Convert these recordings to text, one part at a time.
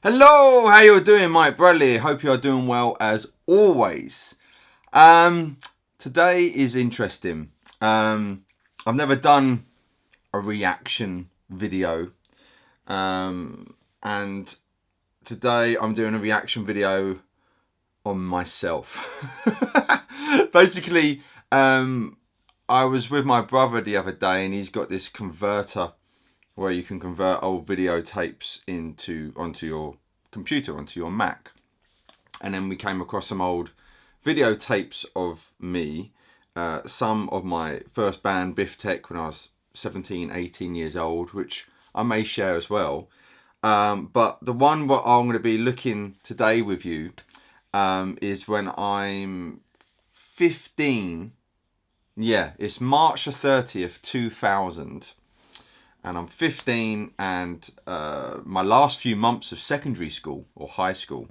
Hello, how you doing? Mike Bradley. Hope you are doing well as always. Today is interesting. I've never done a reaction video, and today I'm doing a reaction video on myself. Basically, I was with my brother the other day, and he's got this converter where you can convert old videotapes onto your computer, onto your Mac. And then we came across some old videotapes of me, some of my first band Biff Tech when I was 17, 18 years old, which I may share as well. But the one what I'm going to be looking today with you is when I'm 15. Yeah, it's March the 30th, 2000. And I'm 15, and my last few months of secondary school or high school.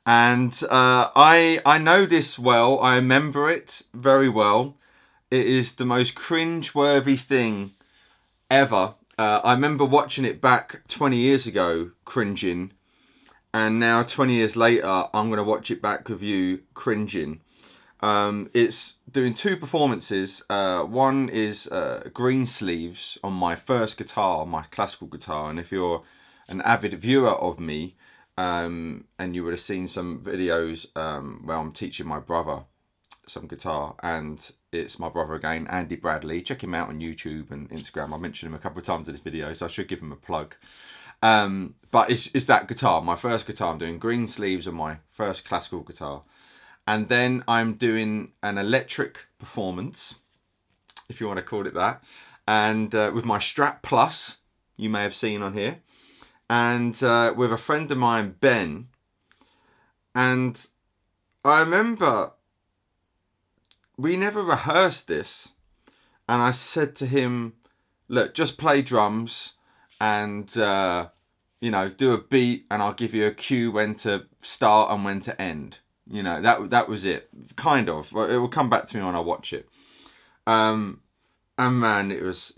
And I know this well. I remember it very well. It is the most cringe-worthy thing ever. I remember watching it back 20 years ago, cringing. And now 20 years later, I'm going to watch it back with you, cringing. It's doing two performances. One is green sleeves on my first guitar, my classical guitar. And if you're an avid viewer of me, and you would have seen some videos where I'm teaching my brother some guitar, and it's my brother again, Andy Bradley. Check him out on YouTube and Instagram. I mentioned him a couple of times in this video, so I should give him a plug. But it's that guitar, my first guitar. I'm doing green sleeves on my first classical guitar. And then I'm doing an electric performance, if you want to call it that. And with my Strat Plus, you may have seen on here. And with a friend of mine, Ben. And I remember we never rehearsed this. And I said to him, look, just play drums and, you know, do a beat, and I'll give you a cue when to start and when to end. You know, that was it, kind of. Well, it will come back to me when I watch it. And man, it was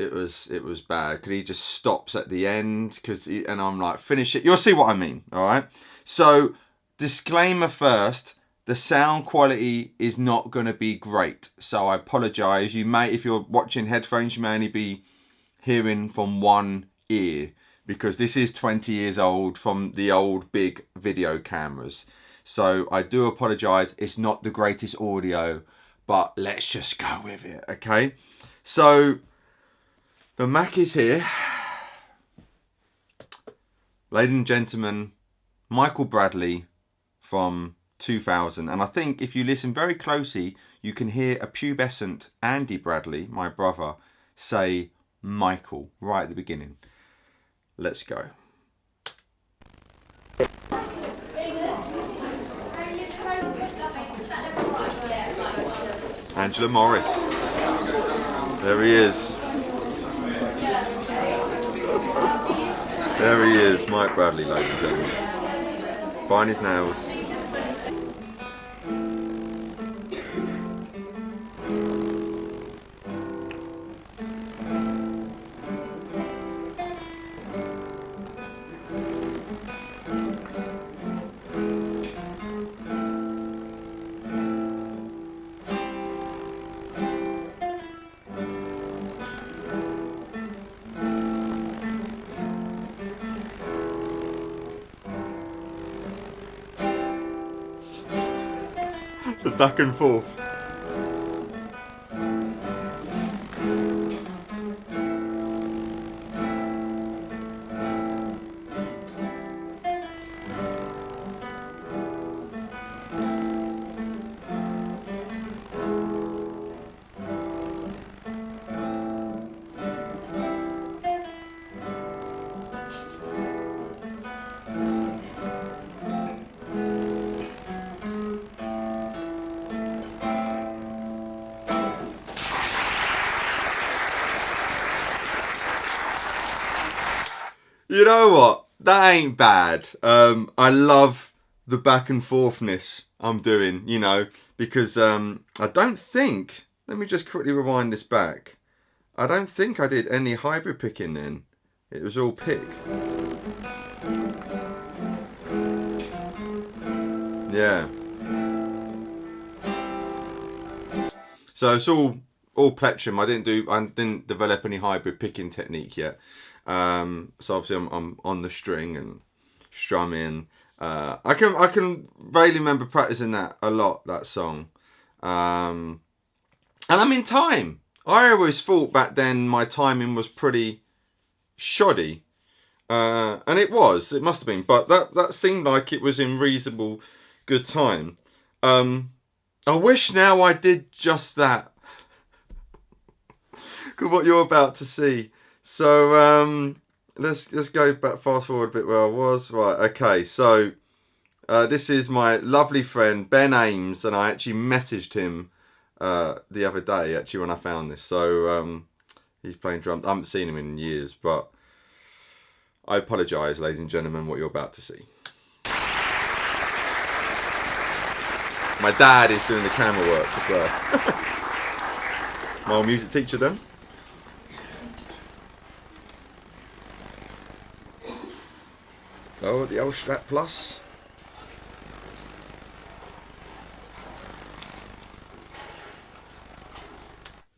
bad. Because he just stops at the end, and I'm like, finish it. You'll see what I mean. All right. So, disclaimer first: the sound quality is not going to be great. So I apologise. You may, if you're watching headphones, you may only be hearing from one ear, because this is 20 years old from the old big video cameras. So I do apologise, it's not the greatest audio, but let's just go with it, okay? So, the Mac is here. Ladies and gentlemen, Michael Bradley from 2000. And I think if you listen very closely, you can hear a pubescent Andy Bradley, my brother, say Michael right at the beginning. Let's go. Angela Morris. There he is. There he is, Mike Bradley, ladies and gentlemen. Buying his nails. The back and forth. You know what? That ain't bad. I love the back and forthness I'm doing, you know, because I don't think, let me just quickly rewind this back. I don't think I did any hybrid picking then. It was all pick. Yeah. So it's all plectrum. I didn't develop any hybrid picking technique yet. So obviously I'm on the string and strumming. I can vaguely remember practicing that a lot, that song. And I'm in time. I always thought back then my timing was pretty shoddy. And it must have been, but that seemed like it was in reasonable good time. I wish now I did just that. What you're about to see. So let's go back, fast forward a bit where I was. Right, okay, so this is my lovely friend Ben Ames, and I actually messaged him the other day, actually, when I found this. So he's playing drums. I haven't seen him in years, but I apologise, ladies and gentlemen, what you're about to see. My dad is doing the camera work as well. My old music teacher then. Oh, the old Strat Plus.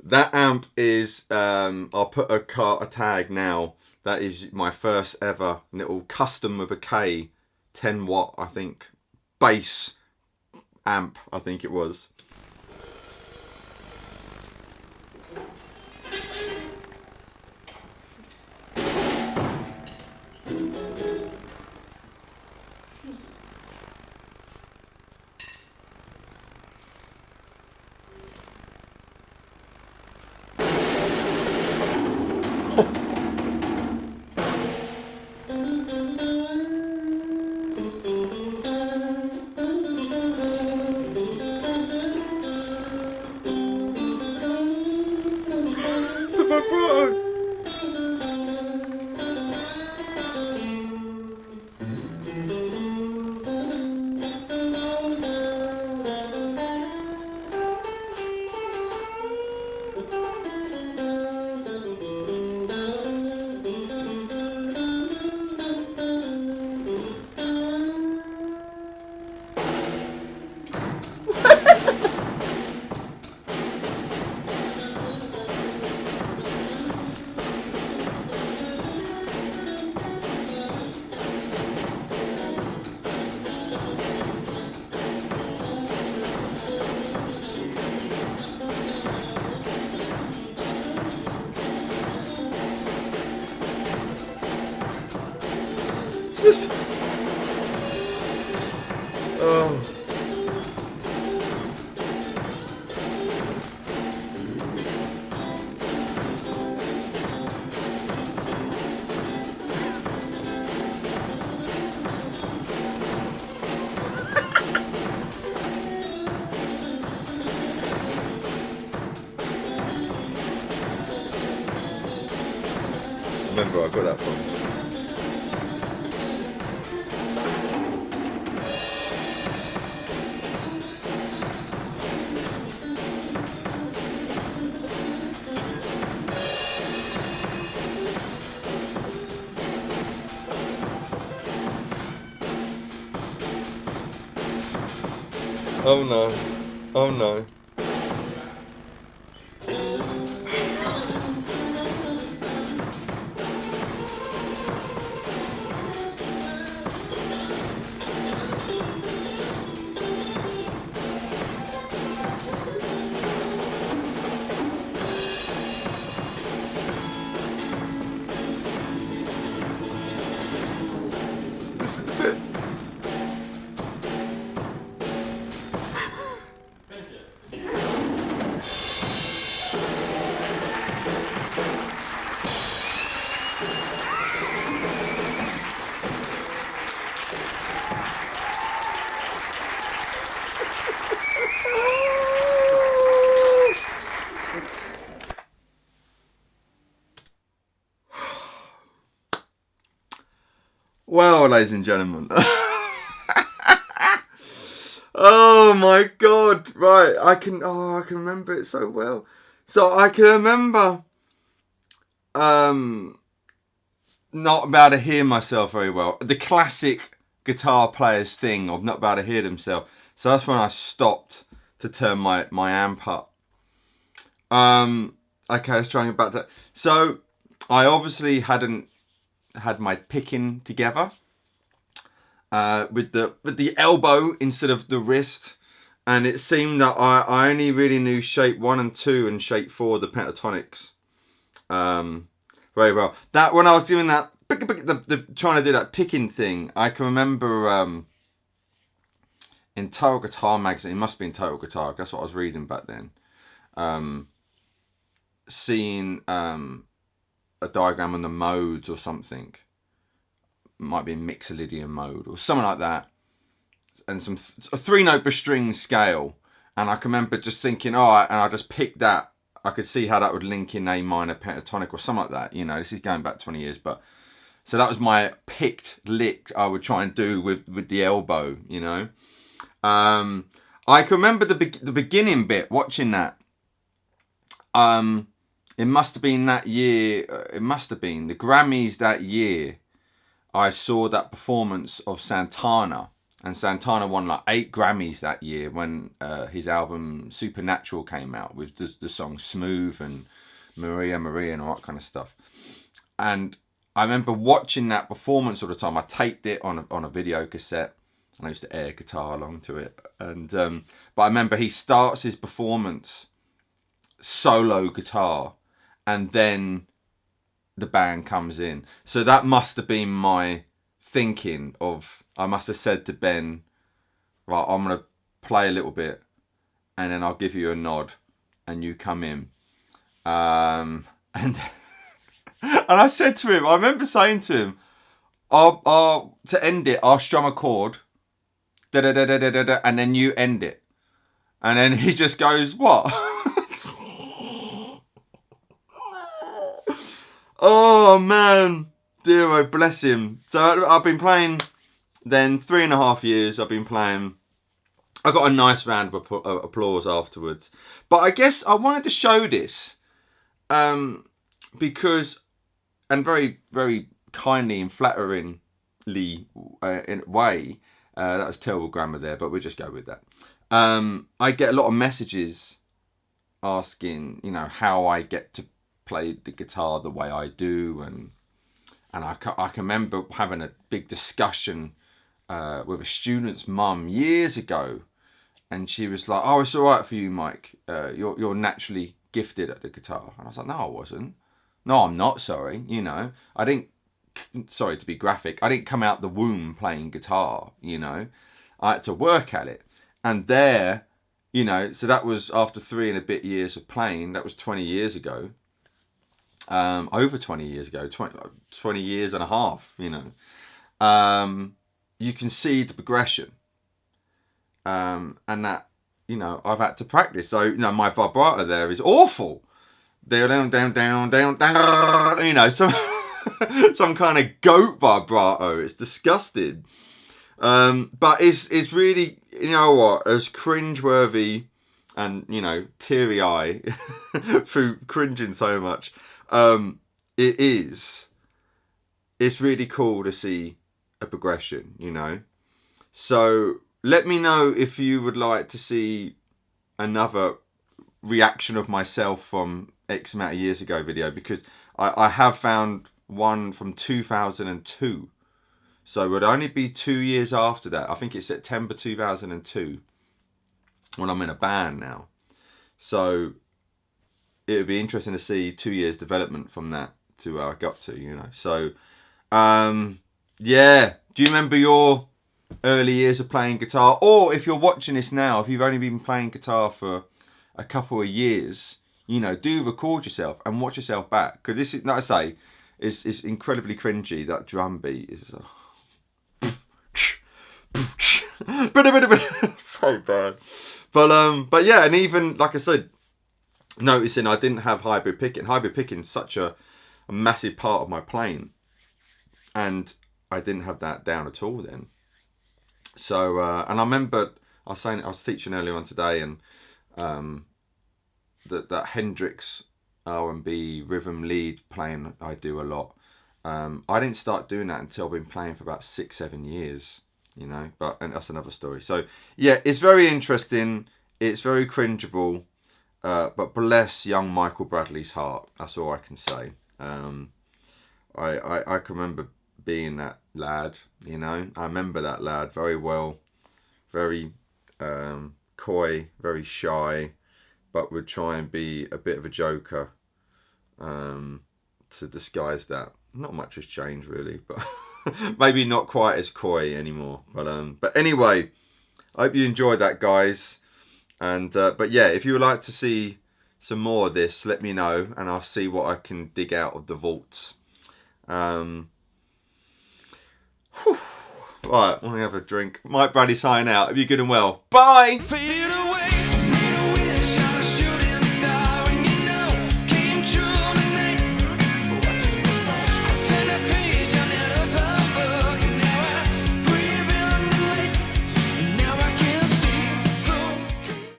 That amp is, I'll put a tag now. That is my first ever little custom with a K, 10 watt, I think, bass amp, I think it was. Oh. Remember, I got that from. Oh no. Oh no. Well, ladies and gentlemen. Oh my god. Right, I can remember it so well. So I can remember not able to hear myself very well. The classic guitar player's thing of not able to hear themselves. So that's when I stopped to turn my amp up. Okay, let's try and get back to. So I obviously hadn't had my picking together with the elbow instead of the wrist, and it seemed that I only really knew shape 1 and 2 and shape 4, the pentatonics, very well. That when I was doing that, trying to do that picking thing, I can remember in Total Guitar magazine, it must have been Total Guitar, that's what I was reading back then, seeing a diagram on the modes or something. Might be a Mixolydian mode or something like that, and a 3-note per string scale, and I can remember just thinking, and I just picked that. I could see how that would link in A minor pentatonic or something like that. You know, this is going back 20 years, but so that was my picked lick I would try and do with the elbow. You know, I can remember the beginning bit watching that. It must have been that year. It must have been the Grammys that year. I saw that performance of Santana, and Santana won like 8 Grammys that year when his album Supernatural came out with the song Smooth and Maria Maria and all that kind of stuff. And I remember watching that performance all the time. I taped it on a video cassette, and I used to air guitar along to it. And but I remember he starts his performance solo guitar, and then the band comes in. So that must have been my thinking of, I must have said to Ben, right, I'm going to play a little bit and then I'll give you a nod and you come in. And and I said to him, I remember saying to him, I'll to end it, I'll strum a chord, da da da da da da, and then you end it. And then he just goes, what? Oh man, dear, oh bless him. So I've been playing then 3.5 years. I've been playing. I got a nice round of applause afterwards. But I guess I wanted to show this because, and very, very kindly and flatteringly in a way, that was terrible grammar there, but we'll just go with that. I get a lot of messages asking, you know, how I get to play the guitar the way I do, and I can remember having a big discussion with a student's mum years ago, and she was like, "Oh, it's all right for you, Mike. You're naturally gifted at the guitar." And I was like, "No, I wasn't. No, I'm not. Sorry. You know, I didn't. Sorry to be graphic. I didn't come out the womb playing guitar. You know, I had to work at it, and there." You know, so that was after 3 and a bit years of playing. That was 20 years ago. Over 20 years ago, 20 years and a half, you know. You can see the progression. And that, you know, I've had to practice. So, you know, my vibrato there is awful. Down, down, down, down, down, you know, some kind of goat vibrato. It's disgusting. But it's really, you know what, as cringeworthy and, you know, teary eye through cringing so much. It's really cool to see a progression, you know. So let me know if you would like to see another reaction of myself from X amount of years ago video, because I have found one from 2002. So it would only be 2 years after that. I think it's September 2002 when I'm in a band now. So it would be interesting to see 2 years development from that to where I got to, you know. So, yeah. Do you remember your early years of playing guitar? Or if you're watching this now, if you've only been playing guitar for a couple of years, you know, do record yourself and watch yourself back. Because this is, like I say, it's incredibly cringy. That drum beat is... so bad. But yeah, and even like I said, noticing I didn't have hybrid picking. Hybrid picking is such a massive part of my playing, and I didn't have that down at all then. So and I remember I was teaching earlier on today, and that Hendrix R&B rhythm lead playing I do a lot, I didn't start doing that until I've been playing for about 6-7 years, you know. And that's another story. So yeah, it's very interesting. It's very cringeable. But bless young Michael Bradley's heart. That's all I can say. I can remember being that lad, you know. I remember that lad very well. Very coy, very shy, but would try and be a bit of a joker to disguise that. Not much has changed really, but maybe not quite as coy anymore. But anyway, I hope you enjoyed that, guys. And but yeah, if you would like to see some more of this, let me know, and I'll see what I can dig out of the vaults. Right, I'm gonna have a drink. Mike Bradley signing out. Have you good and well. Bye.